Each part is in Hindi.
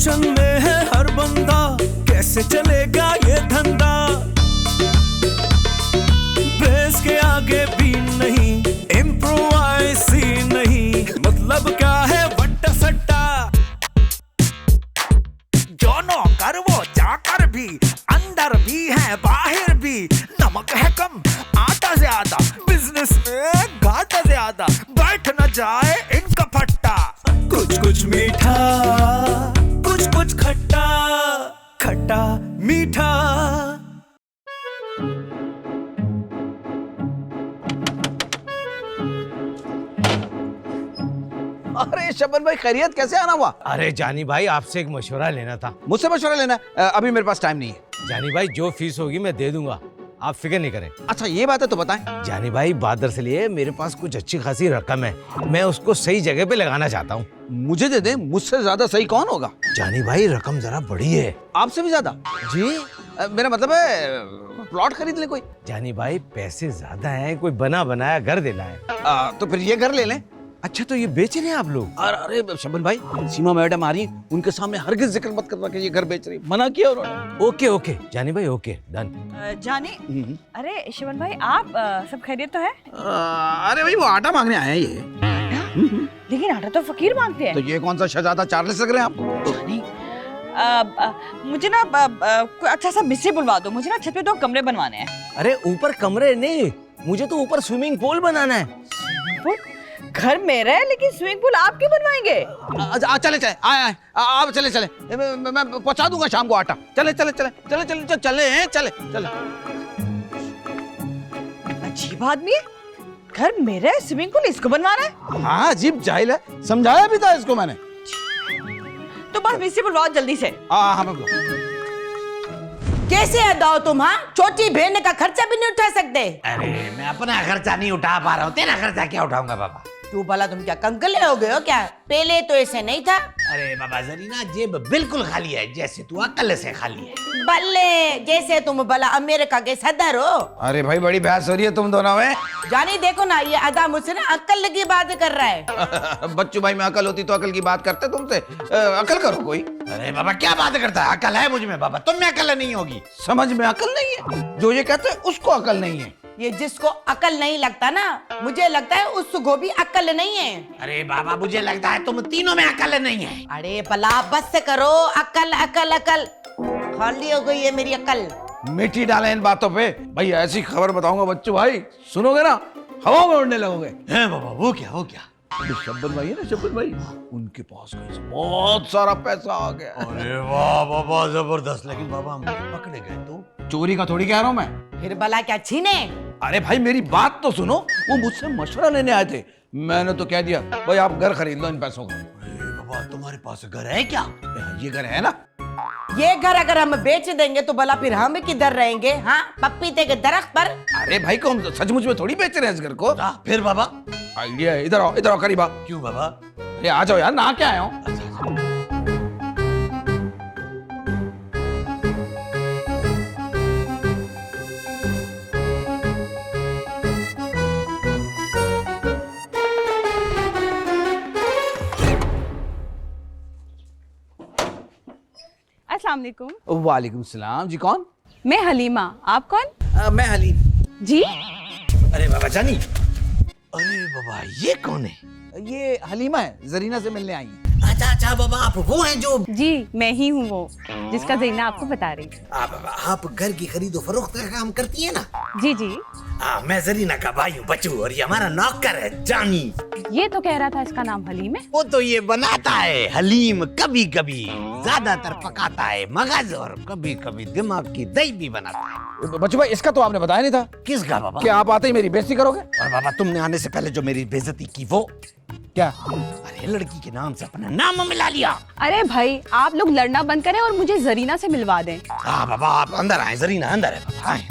टेंशन में है हर बंदा, कैसे चलेगा ये धंधा। बेस के आगे भी नहीं, इम्प्रोवाइज ही नहीं, मतलब क्या है वट्टा सट्टा। जो नौकर वो चाकर भी, अंदर भी है बाहर भी, नमक है कम आटा ज्यादा, बिजनेस में घाटा ज्यादा, बैठ न जाए इनका फट्टा। कुछ कुछ मीठा, कुछ कुछ खट्टा, खट्टा मीठा। अरे शबन भाई, खैरियत, कैसे आना हुआ? अरे जानी भाई, आपसे एक मशवरा लेना था। मुझसे मशवरा लेना है? अभी मेरे पास टाइम नहीं है। जानी भाई, जो फीस होगी मैं दे दूंगा, आप फिक्र नहीं करें। अच्छा ये बात है तो बताएं। जानी भाई, बात दरअसल ये, मेरे पास कुछ अच्छी खासी रकम है, मैं उसको सही जगह पे लगाना चाहता हूँ। मुझे दे दें, मुझसे ज्यादा सही कौन होगा? जानी भाई, रकम जरा बड़ी है। आपसे भी ज्यादा? जी, मेरा मतलब है प्लॉट खरीद ले कोई। जानी भाई, पैसे ज्यादा हैं, कोई बना बनाया घर देना है। तो फिर ये घर ले लें। अच्छा, तो ये बेच रहे हैं आप लोग? अरे शबन भाई, सीमा मैडम आ रही, उनके सामने हरगिज जिक्र मत करना कि ये घर बेच रही, मना किया उन्होंने। ओके ओके जानी भाई, ओके डन। जानी, अरे शिवन भाई, आप सब खैरियत तो है? अरे भाई, वो आटा मांगने आए हैं ये। लेकिन आटा तो फकीर मांगते हैं। तो ये कौन सा शहजादा चार्ल्स लग रहे हैं आप? जानी, मुझे ना कोई अच्छा सा मिस्त्री बुलवा दो, मुझे ना छत पे 2 कमरे बनवाने हैं। अरे ऊपर कमरे नहीं, मुझे तो ऊपर स्विमिंग पूल बनाना है। पूल? घर मेरा है, लेकिन स्विमिंग पूल आप क्यों बनवाएंगे? चले चले, आए आप चले चले, मैं पहुंचा दूंगा शाम को आटा। चले चले चले चले चले चले चले चले। अजीब आदमी है, घर मेरा है, स्विमिंग पूल इसको बनवाना है। हाँ, अजीब जाहिल है, समझाया भी था इसको मैंने। तो बस मिस्त्री बुलवाओ जल्दी से। हाँ, कैसे अदाओ तुम? हाँ, छोटी बहन का खर्चा भी नहीं उठा सकते? अरे मैं अपना खर्चा नहीं उठा पा रहा हूँ, तेरा खर्चा क्या उठाऊंगा बाबा? तू भला तुम क्या कंकले हो गए हो क्या? पहले तो ऐसे नहीं था। अरे बाबा, जरीना जेब बिल्कुल खाली है, जैसे तू अकल से खाली है। बल्ले, जैसे तुम भला अमेरिका के सदर हो। अरे भाई, बड़ी बहस हो रही है तुम दोनों में। जानी देखो ना, ये अदा मुझसे ना अक्ल की बात कर रहा है। बच्चू भाई में अकल होती तो अकल की बात करते तुमसे। अकल करो कोई। अरे बाबा, क्या बात करता है? अकल है मुझ में बाबा, तुम में अकल नहीं होगी। समझ में अकल नहीं है, जो ये कहते हैं उसको अकल नहीं है। ये जिसको अकल नहीं लगता ना, मुझे लगता है उसको भी अकल नहीं है। अरे बाबा, मुझे लगता है तुम तीनों में अकल नहीं है। अरे भला बस से करो, अकल अकल अकल, खाली हो गई है मेरी अकल। मिट्टी डाले इन बातों पे। भाई ऐसी खबर बताऊंगा बच्चू भाई, सुनोगे ना हवा में उड़ने लगोगे। है बाबा, वो क्या? शब्बन भाई है ना, शब्बन भाई, उनके पास बहुत सारा पैसा आ गया। अरे वाह बाबा, जबरदस्त। लेकिन बाबा, हम पकड़े गए तो? चोरी का थोड़ी कह रहा हूँ मैं। फिर भला क्या छीने? अरे भाई, मेरी बात तो सुनो, वो मुझसे मशवरा लेने आए थे, मैंने तो कह दिया भाई आप घर खरीद लो इन पैसों का। अरे बाबा, तुम्हारे पास घर है क्या? ये घर है ना। ये घर अगर हम बेच देंगे तो भला फिर हम किधर रहेंगे? हाँ, पपीते के दरख्त पर। अरे भाई को हम सचमुच में थोड़ी बेच रहे हैं इस घर को। फिर बाबा? आइडिया है, इधर आओ करीब आओ। क्यों बाबा? अरे आ जाओ यार, ना क्या आए हो। अस्सलाम वालेकुम। वालेकुम सलाम जी। कौन? मैं हलीमा, आप कौन? मैं हलीम जी। अरे बाबा जानी, अरे बाबा, ये कौन है? ये हलीमा है, जरीना से मिलने आई है। अच्छा बाबा, आप वो हैं जो? जी, मैं ही हूँ वो जिसका ज़रीना आपको बता रही। आप घर की खरीदो फरोख्त का काम करती है ना? जी जी। मैं जरीना का भाई हूँ बच्चू, और ये हमारा नौकर है जानी। ये तो कह रहा था इसका नाम हलीम है। वो तो ये बनाता है हलीम, कभी कभी ज्यादातर पकाता है मगज, और कभी कभी दिमाग की दही भी बनाता है। बच्चू भाई, इसका तो आपने बताया नहीं था। किसका बाबा? क्या आप आते ही मेरी बेइज्जती करोगे? और बाबा, तुमने आने से पहले जो मेरी बेइज्जती की वो क्या? अरे लड़की के नाम से अपना नाम मिला लिया। अरे भाई, आप लोग लड़ना बंद करें और मुझे जरीना से मिलवा दें। हाँ बाबा, आप अंदर आए, जरीना अंदर है बाबा, आए।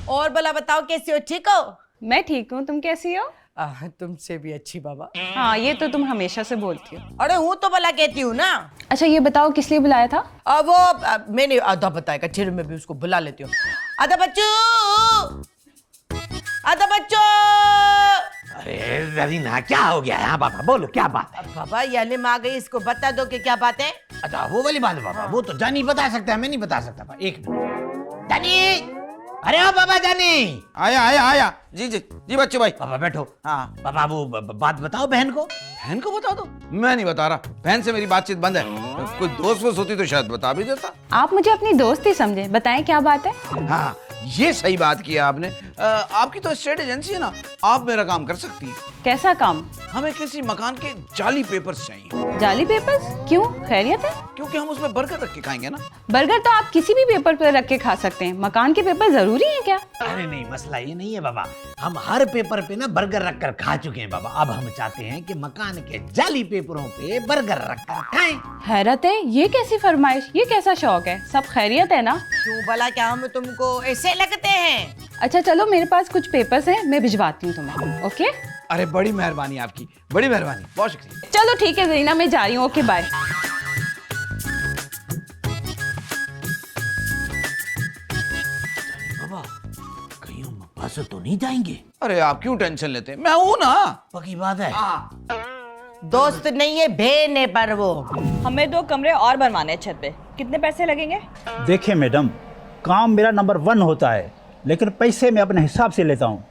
और भला बताओ कैसी हो? ठीक हो? मैं ठीक हूँ, तुम कैसी हो? तुमसे भी अच्छी बाबा। हाँ, ये तो तुम हमेशा से बोलती हो। अरे हूँ तो भला कहती हूँ ना। अच्छा ये बताओ किस लिए बुलाया था? मैंने आधा बताएगा, फिर मैं भी उसको बुला लेती हूँ। आधा बच्चू, आधा बच्चू। अरे जरीना क्या हो गया? हाँ बाबा बोलो क्या बात है? बाबा ये हलीम आ गई, इसको बता दो कि क्या बात है। अच्छा वो वाली बात है बाबा, वो तो जानी बता सकता है, मैं नहीं बता सकता। एक मिनट जानी, अरे हाँ बाबा जानी। आया आया आया। जी जी जी बच्चे भाई। बाबा बैठो। हाँ बाबा वो बात बताओ बहन को। बहन को बता दो। मैं नहीं बता रहा, बहन से मेरी बातचीत बंद है। कोई दोस्त वोस्त होती तो शायद बता भी देता। आप मुझे अपनी दोस्त ही समझे, बताएं क्या बात है। हाँ ये सही बात किया आपने। आपकी तो स्टेट एजेंसी है ना, आप मेरा काम कर सकती हैं। कैसा काम? हमें किसी मकान के जाली पेपर्स चाहिए। जाली पेपर्स? क्यों, खैरियत है? क्योंकि हम उसमें बर्गर रख के खाएंगे ना। बर्गर तो आप किसी भी पेपर पर रख के खा सकते हैं, मकान के पेपर जरूरी है क्या? अरे नहीं मसला ये नहीं है बाबा, हम हर पेपर पे ना बर्गर रख कर खा चुके हैं बाबा। अब हम चाहते हैं कि मकान के जाली पेपरों पे बर्गर रख कर खाएं। हैरत है, ये कैसी फरमाइश, ये कैसा शौक है? सब खैरियत है ना? क्यों भला, क्या हम तुमको ऐसे लगते हैं? अच्छा चलो, मेरे पास कुछ पेपर्स हैं, मैं भिजवाती हूँ तुम्हें। ओके अरे बड़ी मेहरबानी आपकी, बड़ी मेहरबानी, बहुत शुक्रिया। चलो ठीक है जरीना, मैं जा रही हूँ। Okay bye. बाबा कहीं हम पास तो नहीं जाएंगे? अरे आप क्यों टेंशन लेते हैं, मैं हूं ना। पक्की बात है। दोस्त नहीं है, बहन है पर वो। हमें 2 कमरे और बनवाने हैं छत पे, कितने पैसे लगेंगे? देखिए मैडम, काम मेरा नंबर 1 होता है, लेकिन पैसे मैं अपने हिसाब से लेता हूँ।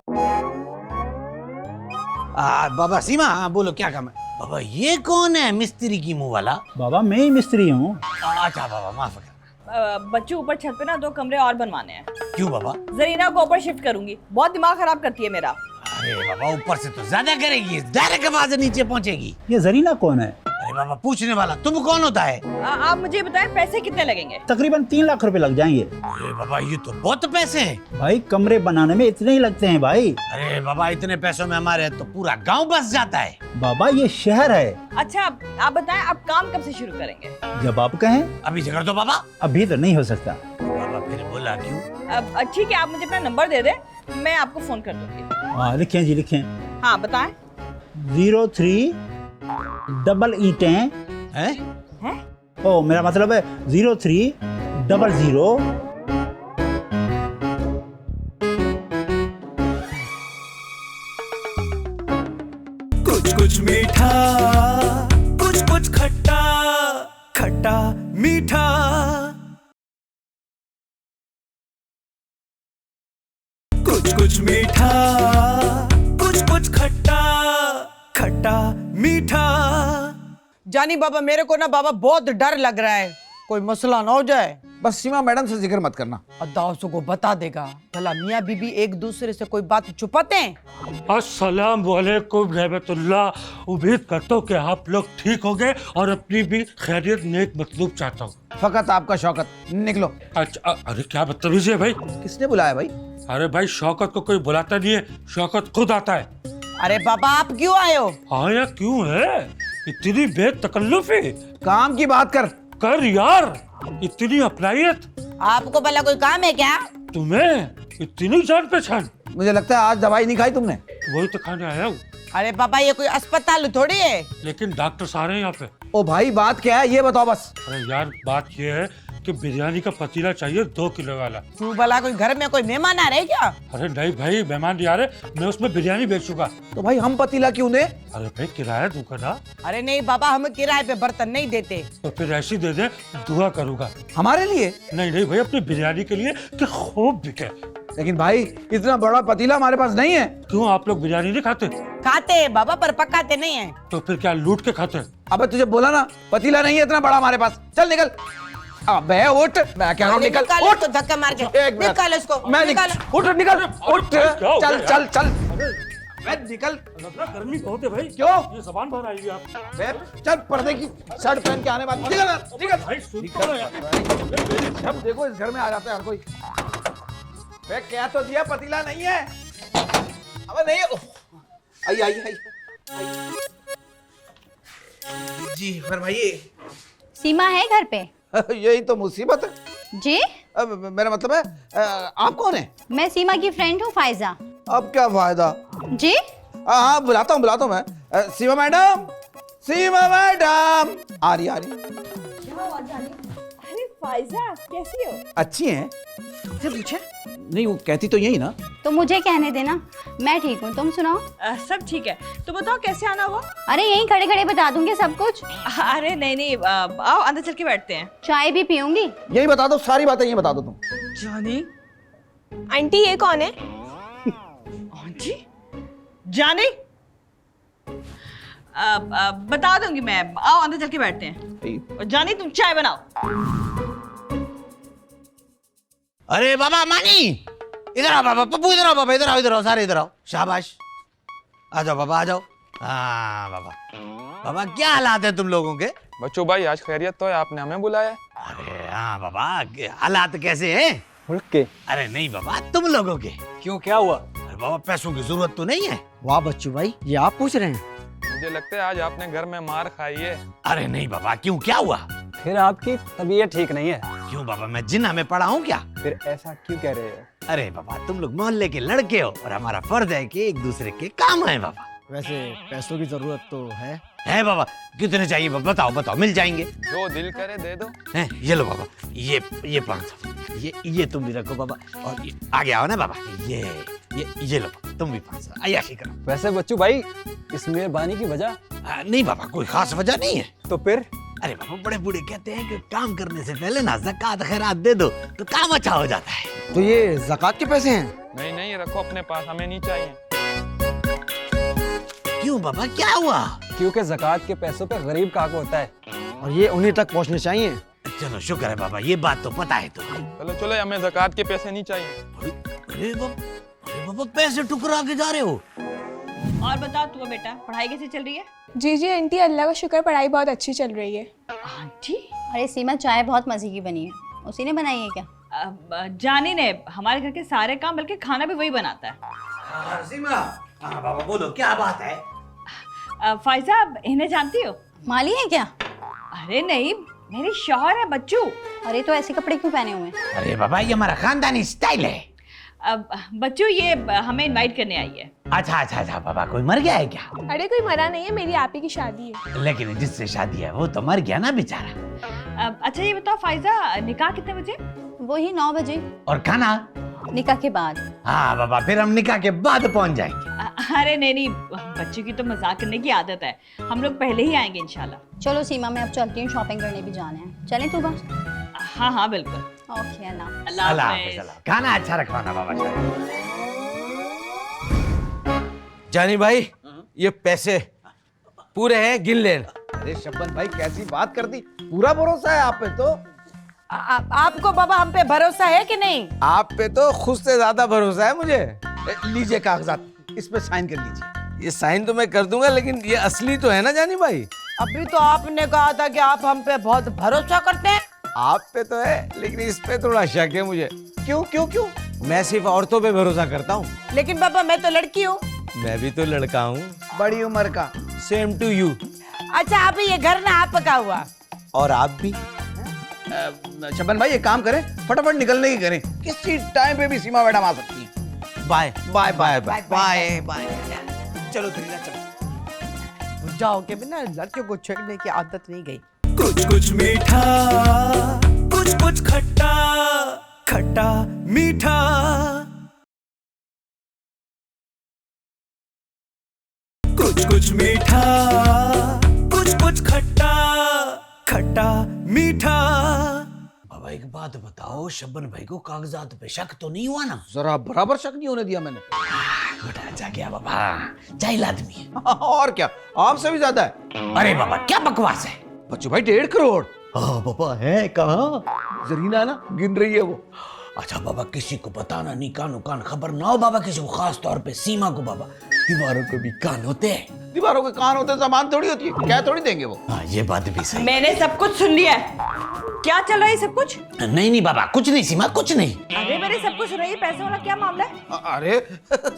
बाबा सीमा, हाँ बोलो क्या काम है? बाबा ये कौन है मिस्त्री की मुंह वाला? बाबा मैं ही मिस्त्री हूँ। अच्छा बाबा माफ करना। बच्चों ऊपर छत पे ना 2 कमरे और बनवाने हैं। क्यों बाबा? जरीना को ऊपर शिफ्ट करूंगी, बहुत दिमाग खराब करती है मेरा। अरे बाबा ऊपर से तो ज्यादा करेगी, डायरेक्ट आवाज नीचे पहुंचेगी। ये जरीना कौन है? अरे बाबा पूछने वाला तुम कौन होता है? आप मुझे बताएं पैसे कितने लगेंगे? तकरीबन 3 लाख रुपए लग जाएंगे। अरे बाबा ये तो बहुत पैसे हैं। भाई कमरे बनाने में इतने ही लगते हैं भाई। अरे बाबा इतने पैसों में हमारे तो पूरा गांव बस जाता है। बाबा ये शहर है। अच्छा आप बताएं, आप काम कब से शुरू करेंगे? जब आप कहें। अभी जगह दो बाबा। अभी तो नहीं हो सकता। बाबा फिर बोला क्यों? ठीक है, आप मुझे अपना नंबर दे दें, मैं आपको फोन कर दूंगी। हाँ लिखें जी लिखें। हाँ बताएं। 03 डबल ईंटें हैं? हैं? ओ मेरा मतलब है 03 00 कुछ कुछ मीठा, कुछ खट्टा, खट्टा मीठा। कुछ मीठा, कुछ खट्टा, खट्टा मीठा। जानी बाबा, मेरे को ना बाबा बहुत डर लग रहा है, कोई मसला ना हो जाए। बस सीमा मैडम से जिक्र मत करना। अदासों को बता देगा। भला मियाँ बीबी एक दूसरे से कोई बात छुपाते हैं? अस्सलाम वालेकुम रहमतुल्लाह। उम्मीद करता हूँ कि आप लोग ठीक हो गए और अपनी भी खैरियत नेक मतलूब चाहता हूँ। फकत आपका शौकत, निकलो। अच्छा अरे क्या बदतमीजी है भाई? किसने बुलाया भाई? अरे भाई शौकत को कोई बुलाता नहीं है, शौकत खुद आता है। अरे बाबा आप क्यों आए हो? आया क्यों है? इतनी बेतकल्लुफी। काम की बात कर। कर यार, इतनी अपनायत। आपको भला कोई काम है क्या? तुम्हें इतनी जान पहचान? मुझे लगता है आज दवाई नहीं खाई तुमने। वही तो खाने आया हूँ। अरे पापा ये कोई अस्पताल थोड़ी है। लेकिन डॉक्टर सारे हैं यहाँ पे। ओ भाई बात क्या है ये बताओ बस। अरे यार बात ये है कि बिरयानी का पतीला चाहिए 2 किलो वाला। तू भला कोई घर में कोई मेहमान आ रहे क्या? अरे नहीं भाई, मेहमान नहीं आ रहे, मैं उसमें बिरयानी बेचूंगा। तो भाई हम पतीला क्यों दे? अरे भाई किराया दूंगा ना। अरे नहीं बाबा, हम किराए पे बर्तन नहीं देते। तो फिर ऐसी दे दे, दुआ करूंगा। हमारे लिए? नहीं नहीं भाई, अपनी बिरयानी के लिए कि खूब बिके। लेकिन भाई इतना बड़ा पतीला हमारे पास नहीं है। क्यों, आप लोग बिरयानी नहीं खाते? खाते हैं बाबा, पर पकाते नहीं है। तो फिर क्या लूट के खाते? अबे तुझे बोला ना पतीला नहीं है इतना बड़ा हमारे पास। चल निकल। अबे उठ, मैं कह रहा हूँ निकल। निकालो उठ इसको, धक्का मार के एक मिनट। निकालो इसको। मैं निकालो। उठ निकल, उठ क्या हो चल गया चल चल। मैं निकल। गर्मी बहुत है भाई। क्यों? ये जबान बाहर आएगी आप। बे, चल पर्दे की शर्ट पहन के आने बाद निकल निकल। भाई सुन तो यार। जब देखो इस घर में आ जाता है हर कोई। बे क्या तो दिया, पतीला नहीं है। अबे नहीं। आई आई आई जी फरमाइए। सीमा है घर पे? यही तो मुसीबत है। जी अब मेरा मतलब है आप कौन है? मैं सीमा की फ्रेंड हूँ फायजा। अब क्या फायदा? जी हाँ बुलाता हूँ मैं। सीमा मैडम, सीमा मैडम। आ रही। फाइजा कैसी हो? अच्छी हैं? तुमसे पूछा? नहीं, वो कहती तो यही ना। तो मुझे कहने देना, मैं ठीक हूँ, तुम सुनाओ। सब ठीक है। तो बताओ कैसे आना हुआ? अरे यहीं खड़े खड़े बता दूंगी सब कुछ। अरे नहीं, आओ अंदर चल के बैठते हैं। चाय भी पीऊंगी। यही बता दो, सारी बातें यही बता दो तुम। जानी, आंटी ये कौन है? आंटी, जानी, बता दूंगी मैं। आओ अंदर चल के बैठते हैं। और जानी तुम चाय बनाओ। अरे बाबा मानी, इधर आओ बाबा, पप्पू इधर आओ बाबा, इधर आओ, इधर आओ, सारे इधर आओ, शाबाश। आ जाओ बाबा, आ जाओ। हाँ बाबा, बाबा क्या हालात है तुम लोगों के? बच्चों भाई आज खैरियत तो है, आपने हमें बुलाया है। अरे हाँ बाबा, हालात कैसे हैं? मुल्क के? अरे नहीं बाबा, तुम लोगों के। क्यों, क्या हुआ? अरे बाबा पैसों की जरूरत तो नहीं है। वाह बच्चू भाई, ये आप पूछ रहे हैं? मुझे लगता है आज आपने घर में मार खाई है। अरे नहीं बाबा, क्यों, क्या हुआ? फिर आपकी तबीयत ठीक नहीं है? क्यों बाबा, मैं जिन्ना में पड़ा हूँ क्या? फिर ऐसा क्यों कह रहे हो? अरे बाबा, तुम लोग मोहल्ले के लड़के हो और हमारा फर्ज है कि एक दूसरे के काम आए बाबा। वैसे पैसों की जरूरत तो है बाबा, कितने चाहिए बाबा? बताओ बताओ, मिल जाएंगे। जो दिल करे दे दो। हैं, ये लो बाबा, ये 500, ये तुम भी रखो बाबा, और ये आगे आओ ना बाबा, ये लो तुम भी 500 अय्याशी करो। वैसे बच्चू भाई, इस मेहरबानी की वजह? नहीं बाबा, कोई खास वजह नहीं है। तो फिर? अरे बाबा, बड़े बूढ़े कहते हैं कि काम करने से पहले ना ज़कात खैरात दे दो तो काम अच्छा हो जाता है। तो ये ज़कात के पैसे हैं? नहीं, रखो अपने पास, हमें नहीं चाहिए। क्यों बाबा, क्या हुआ? क्योंकि ज़कात के पैसों पे गरीब का हक होता है और ये उन्हीं तक पहुंचने चाहिए। चलो शुक्र है बाबा, ये बात तो पता है तुम्हें। चलो, हमें ज़कात के पैसे नहीं चाहिए। अरे बाबा, पैसे टुकरा के जा रहे हो? और बताओ तू बेटा, पढ़ाई कैसी चल रही है? जी आंटी, अल्लाह का शुक्र, पढ़ाई बहुत अच्छी चल रही है। आंटी? अरे सीमा, चाय बहुत मजे की बनी है, उसी ने बनाई है क्या? जानी ने। हमारे घर के सारे काम, बल्कि खाना भी वही बनाता है। सीमा, हाँ बाबा बोलो, क्या बात है? फाइजा, इन्हें जानती हो? माली है क्या? अरे नहीं, मेरी शौहर है बच्चू। अरे तो ऐसे कपड़े क्यों पहने हुए? अरे बाबा, ये हमारा खानदानी स्टाइल है। बच्चू ये हमें इनवाइट करने आई है। अच्छा बाबा, कोई मर गया है क्या? अरे कोई मरा नहीं है, मेरी आप ही की शादी है। लेकिन जिससे शादी है वो तो मर गया ना बेचारा। अच्छा ये बताओ फाइजा, निकाह कितने बजे? वही 9 बजे। और खाना? निकाह के बाद। हाँ बाबा, फिर हम निकाह के बाद पहुंच जाएंगे। अरे नहीं, बच्चों की तो मजाक करने की आदत है, हम लोग पहले ही आएंगे इंशाल्लाह। चलो सीमा, मैं अब चलती हूँ, शॉपिंग करने भी जाना है। चलें तू बस? हाँ बिल्कुल। ओके, अल्लाह हाफिज़। खाना अच्छा रखवाना बाबा। जानी भाई, ये पैसे पूरे हैं, गिन लेना। अरे शब्बन भाई, कैसी बात कर दी, पूरा भरोसा है आप पे तो। आपको बाबा हम पे भरोसा है कि नहीं? आप पे तो खुद से ज्यादा भरोसा है मुझे। लीजिए कागजात, इस पे साइन कर लीजिए। ये साइन तो मैं कर दूंगा, लेकिन ये असली तो है ना जानी भाई? अभी तो आपने कहा था कि आप हम पे बहुत भरोसा करते हैं। आप पे तो है, लेकिन इस पे थोड़ा शक है मुझे। क्यों? मैं सिर्फ औरतों पे भरोसा करता हूँ। लेकिन बाबा, मैं तो लड़की हूँ। मैं भी तो लड़का हूँ। बड़ी उम्र का। Same to you. अच्छा, अभी ये घर ना आपका हुआ? और आप भी। शब्बन भाई, एक काम करें, फटाफट निकलने की करें, किसी टाइम पे भी सीमा मैडम आ सकती हैं। Bye bye bye bye bye bye. चलो धीरे चलो। जाओ के बिना लड़कियों को छेड़ने की आदत नहीं गई। कुछ मीठा, कुछ खट्टा, खट्टा मीठा। कुछ मीठा, कुछ खट्टा, खट्टा मीठा। बाबा एक बात बताओ, शब्बन भाई को कागजात पे शक तो नहीं हुआ ना? जरा बराबर शक नहीं होने दिया मैंने। घोटा जा गया बाबा, जाहिल आदमी है। और क्या, आपसे भी ज्यादा है। अरे बाबा, क्या बकवास है? बच्चू भाई, 1.5 करोड़। हाँ बाबा, है कहाँ? जरीना ना गिन रही है वो। अच्छा बाबा, किसी को बताना नहीं, कानो कान खबर ना हो बाबा, किसी को, खास तौर पे सीमा को बाबा। दीवारों को भी कान होते हैं। दीवारों के कान होते, सामान थोड़ी होती है, क्या थोड़ी देंगे वो? हाँ, ये बात भी सही। मैंने सब कुछ सुन लिया है। क्या चल रहा है सब कुछ? नहीं बाबा, कुछ नहीं सीमा, कुछ नहीं। अरे मैंने सब कुछ सुना, ये पैसे वाला क्या मामला है? अरे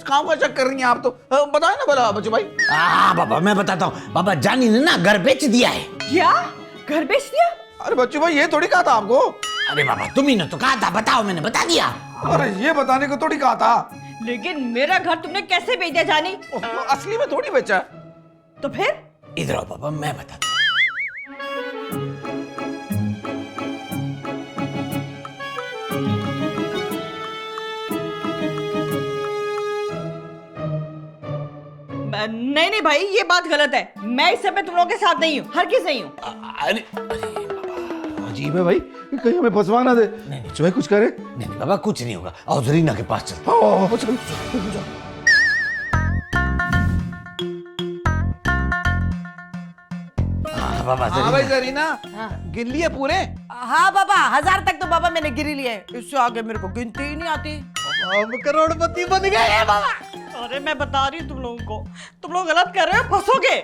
काम का शक कर रही हैं आप तो, बताए ना भला बच्चू भाई। हाँ बाबा, मैं बताता हूँ बाबा, जानी ने ना घर बेच दिया है। क्या? घर बेच दिया? अरे बच्चू भाई, ये थोड़ी कहा था आपको। अरे बाबा, तुम ही ने तो कहा था, बताओ, मैंने बता दिया। अरे ये बताने को थोड़ी कहा था। लेकिन मेरा घर तुमने कैसे बेच दिया जानी? असली में थोड़ी बेचा। तो फिर? इधर आओ बाबा, मैं बताता हूँ। नहीं नहीं भाई, ये बात गलत है। मैं इस समय तुम लोगों के साथ नहीं हूँ, हर किस नहीं हूँ। अरे अजीब है भाई, कहीं हमें फंसवा ना दे। नहीं जो है कुछ करे। नहीं बाबा, कुछ नहीं होगा। आओ जरीना के पास चल। आओ, चल। बाबा हाँ भाई जरीना, गिन लिए पूरे? हाँ बाबा, 1000 तक तो बाबा मैंने गिरी लिए। इससे आगे मेरे को गिनती ही नहीं आती। हम करोड़पति बन गए बाबा। अरे मैं बता रही हूँ तुम लोगों को, तुम लोग गलत कर रहे हो, फंसोगे।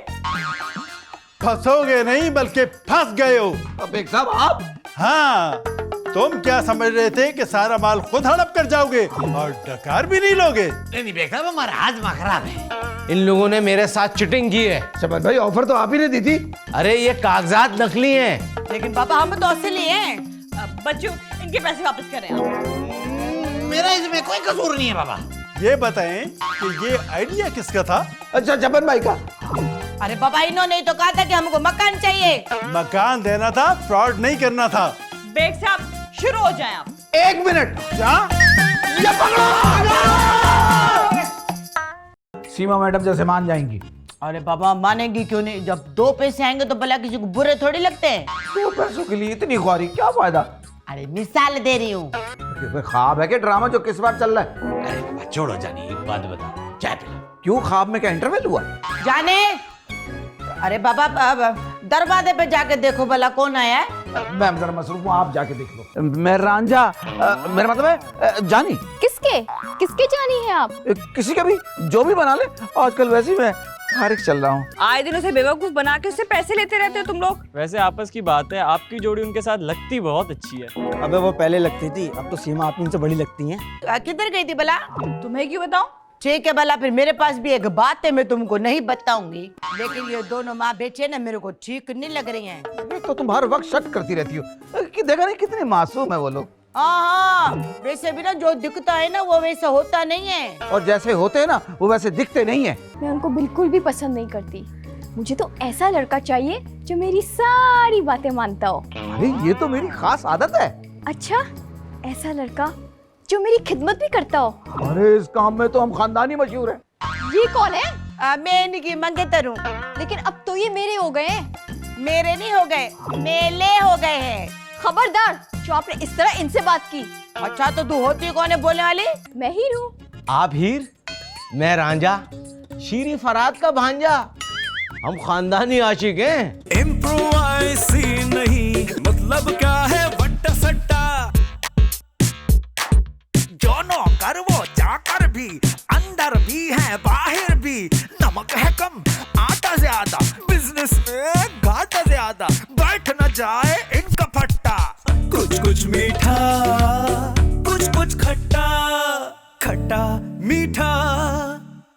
फंसोगे नहीं बल्कि फंस गए हो। अब एक साहब आप? हाँ, तुम क्या समझ रहे थे कि सारा माल खुद हड़प कर जाओगे और डकार भी नहीं लोगे? नहीं बेटा, हमारा हाजमा खराब है। इन लोगों ने मेरे साथ चिटिंग की है। शपथ भाई, ऑफर तो आप ही ने दी थी। अरे ये कागजात नकली हैं। लेकिन पापा हम तो असली हैं। बच्चों, इनके पैसे वापस करें आप। मेरा इसमें कोई कसूर नहीं है बाबा। ये बताएं कि ये आइडिया किसका था? अच्छा, जपन भाई का। अरे बाबा, इन्होंने तो कहा था कि हमको मकान चाहिए। मकान देना था, फ्रॉड नहीं करना था। बेग साहब, शुरू हो जाएं आप। 1 मिनट। ये पकड़ो। सीमा मैडम जैसे मान जाएंगी। अरे बाबा, मानेंगी क्यों नहीं? जब 2 पैसे आएंगे तो भला किसी को बुरे थोड़ी लगते हैं। 2 पैसों के लिए इतनी ख्वारी, क्या फायदा? अरे मिसाल दे रही हूँ। ख्वाब है कि ड्रामा जो किस बार चल रहा है? अरे बाबा छोड़ो जानी, एक बात बता, चाय पिला। क्यों, ख्वाब में क्या इंटरवल हुआ? जाने। अरे बाबा, दरवाजे पे जाके देखो भला कौन आया है। मैम जरा मसरूफ हूँ, आप जाके देख लो। मैं रांझा, मेरा मतलब है जानी। किसके किसके जानी है आप? किसी का भी, जो भी बना ले। आजकल वैसे ही मैं फारिग चल रहा हूँ। आए दिन उसे बेवकूफ बना के उससे पैसे लेते रहते हो तुम लोग। वैसे आपस की बात है, आपकी जोड़ी उनके साथ लगती बहुत अच्छी है। अबे वो पहले लगती थी, अब तो सीमा आप इनसे बड़ी लगती हैं। किधर गई थी भला? तुम्हें क्यों बताऊं? ठीक है भला, फिर मेरे पास भी एक बात है, मैं तुमको नहीं बताऊंगी। लेकिन ये दोनों माँ बेचे ना, मेरे को ठीक नहीं लग रही हैं। तो तुम हर वक्त शक करती रहती हो कि देखा नहीं कितने मासूम है वो लोग। हाँ, वैसे भी ना जो दिखता है ना वो वैसा होता नहीं है। और जैसे होते हैं ना वो वैसे दिखते नहीं है। मैं उनको बिल्कुल भी पसंद नहीं करती। मुझे तो ऐसा लड़का चाहिए जो मेरी सारी बातें मानता हो। अरे ये तो मेरी खास आदत है। अच्छा, ऐसा लड़का जो मेरी खिदमत भी करता हो। अरे इस काम में तो हम खानदानी मशहूर है। ये कौन है? मैं इनकी मंगेतर हूँ। लेकिन अब तो ये मेरे हो गए। मेरे नहीं हो गए, मेले हो गए हैं। खबरदार जो आपने इस तरह इनसे बात की। अच्छा, तो तू होती कौन है बोलने वाली? मैं हीर हूँ। आप हीर, मैं रांझा, शीरी फराद का भांजा। हम खानदानी आशिक हैं। इम्प्रोवाइज़ नहीं, मतलब क्या है वट्टा सट्टा। जो नौकर वो चाकर भी, अंदर भी है बाहर भी। नमक है कम, आटा ज्यादा, बिजनेस में घाटा ज्यादा। बैठ न जाए इनका फट्टा। कुछ कुछ मीठा, कुछ कुछ खट्टा, खट्टा मीठा।